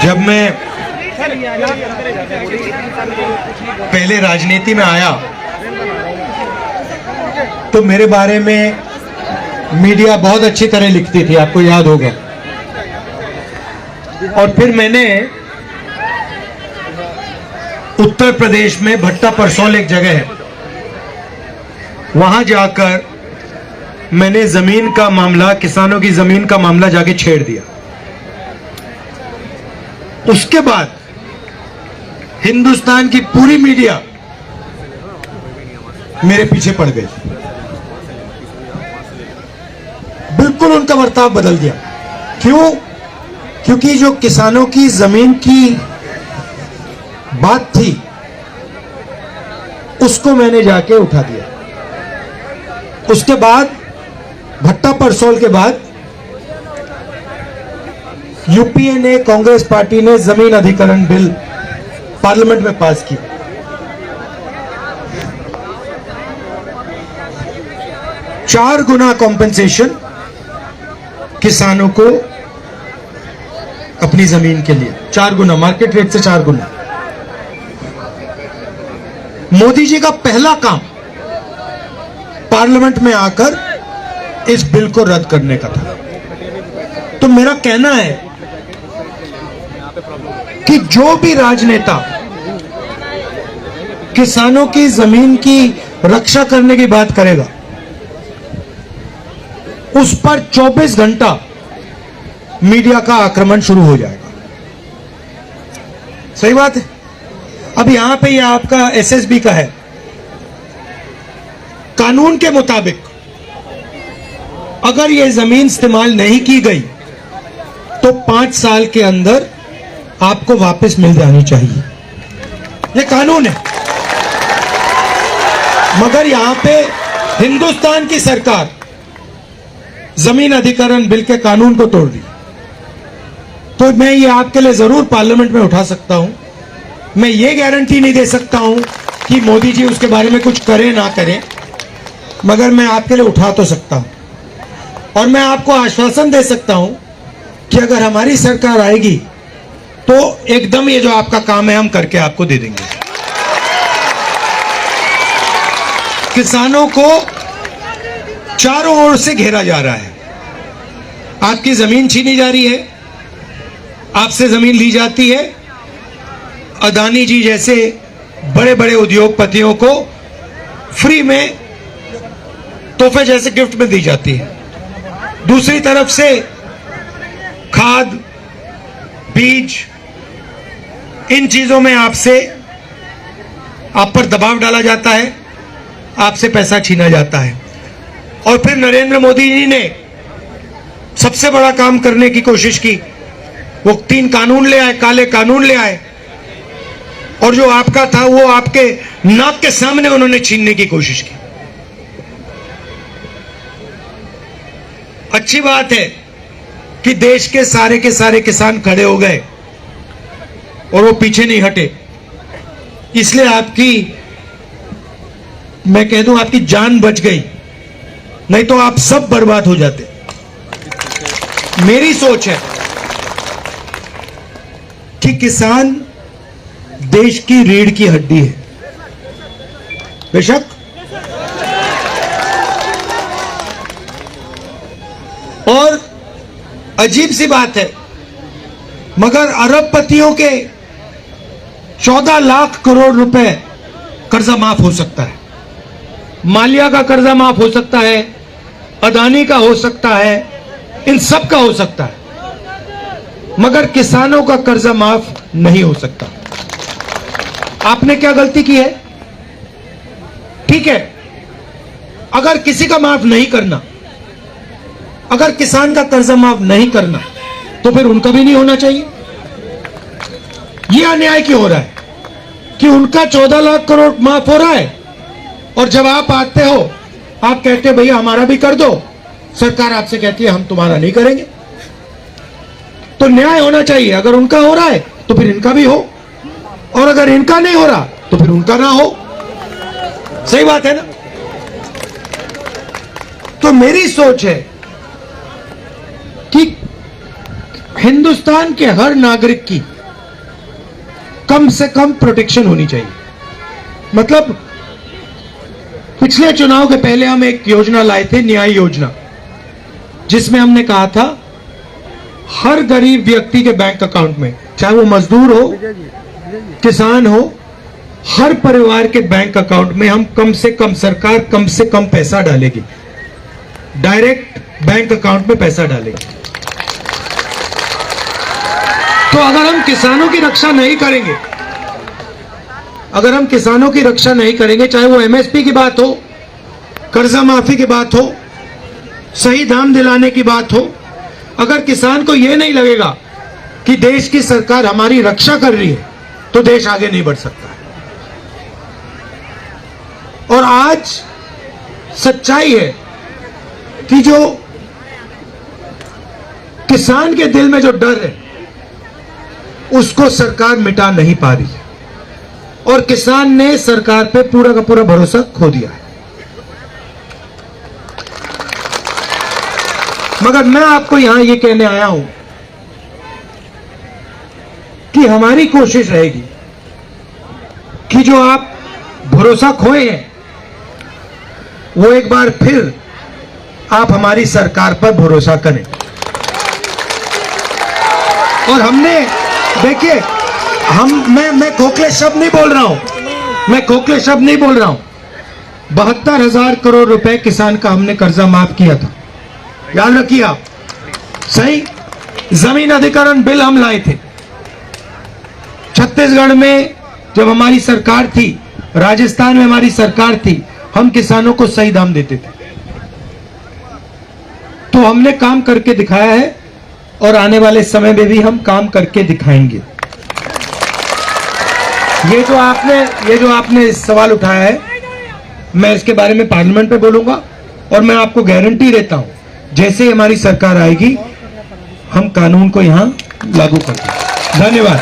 जब मैं पहले राजनीति में आया तो मेरे बारे में मीडिया बहुत अच्छी तरह लिखती थी, आपको याद होगा। और फिर मैंने उत्तर प्रदेश में भट्टा परसौल एक जगह है, वहां जाकर मैंने जमीन का मामला, किसानों की जमीन का मामला जाके छेड़ दिया। उसके बाद हिंदुस्तान की पूरी मीडिया मेरे पीछे पड़ गई, बिल्कुल उनका बर्ताव बदल दिया। क्यों? क्योंकि जो किसानों की जमीन की बात थी उसको मैंने जाके उठा दिया। उसके बाद भट्टा परसौल के बाद यूपीए ने, कांग्रेस पार्टी ने जमीन अधिग्रहण बिल पार्लियामेंट में पास किया। चार गुना कॉम्पेंसेशन किसानों को अपनी जमीन के लिए, 4 गुना, मार्केट रेट से 4 गुना। मोदी जी का पहला काम पार्लियामेंट में आकर इस बिल को रद्द करने का था। तो मेरा कहना है कि जो भी राजनेता किसानों की जमीन की रक्षा करने की बात करेगा उस पर 24 घंटा मीडिया का आक्रमण शुरू हो जाएगा। सही बात है। अब यहां पे ये आपका एसएसबी का है, कानून के मुताबिक अगर ये जमीन इस्तेमाल नहीं की गई तो 5 साल के अंदर आपको वापस मिल जानी चाहिए, ये कानून है। मगर यहां पे हिंदुस्तान की सरकार जमीन अधिग्रहण बिल के कानून को तोड़ दी। तो मैं ये आपके लिए जरूर पार्लियामेंट में उठा सकता हूं। मैं ये गारंटी नहीं दे सकता हूं कि मोदी जी उसके बारे में कुछ करें ना करें, मगर मैं आपके लिए उठा तो सकता हूं। और मैं आपको आश्वासन दे सकता हूं कि अगर हमारी सरकार आएगी तो एकदम ये जो आपका काम है हम करके आपको दे देंगे। किसानों को चारों ओर से घेरा जा रहा है, आपकी जमीन छीनी जा रही है, आपसे जमीन ली जाती है, अदानी जी जैसे बड़े बड़े उद्योगपतियों को फ्री में तोहफे जैसे गिफ्ट में दी जाती है। दूसरी तरफ से खाद, बीज, इन चीजों में आपसे, आप पर दबाव डाला जाता है, आपसे पैसा छीना जाता है। और फिर नरेंद्र मोदी जी ने सबसे बड़ा काम करने की कोशिश की, वो 3 कानून ले आए, काले कानून ले आए, और जो आपका था वो आपके नाक के सामने उन्होंने छीनने की कोशिश की। अच्छी बात है कि देश के सारे किसान खड़े हो गए और वो पीछे नहीं हटे, इसलिए आपकी, मैं कह दूं, आपकी जान बच गई, नहीं तो आप सब बर्बाद हो जाते। मेरी सोच है कि किसान देश की रीढ़ की हड्डी है। बेशक और अजीब सी बात है, मगर अरबपतियों के 14 लाख करोड़ रुपए कर्जा माफ हो सकता है, मालिया का कर्जा माफ हो सकता है, अदानी का हो सकता है, इन सब का हो सकता है, मगर किसानों का कर्जा माफ नहीं हो सकता। आपने क्या गलती की है? ठीक है, अगर किसी का माफ नहीं करना, अगर किसान का कर्जा माफ नहीं करना, तो फिर उनका भी नहीं होना चाहिए। यह अन्याय क्यों हो रहा है कि उनका 14 लाख करोड़ माफ हो रहा है और जब आप आते हो आप कहते हैं भैया हमारा भी कर दो, सरकार आपसे कहती है हम तुम्हारा नहीं करेंगे। तो न्याय होना चाहिए, अगर उनका हो रहा है तो फिर इनका भी हो, और अगर इनका नहीं हो रहा तो फिर उनका ना हो। सही बात है ना? तो मेरी सोच है कि हिंदुस्तान के हर नागरिक की कम से कम प्रोटेक्शन होनी चाहिए। मतलब पिछले चुनाव के पहले हम एक योजना लाए थे, न्याय योजना, जिसमें हमने कहा था हर गरीब व्यक्ति के बैंक अकाउंट में, चाहे वो मजदूर हो, किसान हो, हर परिवार के बैंक अकाउंट में हम कम से कम, सरकार कम से कम पैसा डालेगी, डायरेक्ट बैंक अकाउंट में पैसा डालेगी। तो अगर हम किसानों की रक्षा नहीं करेंगे, अगर हम किसानों की रक्षा नहीं करेंगे, चाहे वो एमएसपी की बात हो, कर्जा माफी की बात हो, सही दाम दिलाने की बात हो, अगर किसान को यह नहीं लगेगा कि देश की सरकार हमारी रक्षा कर रही है, तो देश आगे नहीं बढ़ सकता। और आज सच्चाई है कि जो किसान के दिल में जो डर है, उसको सरकार मिटा नहीं पा रही है, और किसान ने सरकार पे पूरा का पूरा भरोसा खो दिया है। मगर मैं आपको यहां ये कहने आया हूं कि हमारी कोशिश रहेगी कि जो आप भरोसा खोए हैं, वो एक बार फिर आप हमारी सरकार पर भरोसा करें। और हमने, देखिए, मैं खोखले शब्द नहीं बोल रहा हूं, मैं खोखले शब्द नहीं बोल रहा हूं। 72,000 करोड़ रुपए किसान का हमने कर्जा माफ किया था, याद रखिए आप। सही, जमीन अधिग्रहण बिल हम लाए थे। छत्तीसगढ़ में जब हमारी सरकार थी, राजस्थान में हमारी सरकार थी, हम किसानों को सही दाम देते थे। तो हमने काम करके दिखाया है, और आने वाले समय में भी हम काम करके दिखाएंगे। ये जो आपने सवाल उठाया है, मैं इसके बारे में पार्लियामेंट में बोलूंगा, और मैं आपको गारंटी देता हूं जैसे ही हमारी सरकार आएगी, हम कानून को यहां लागू कर देंगे। धन्यवाद।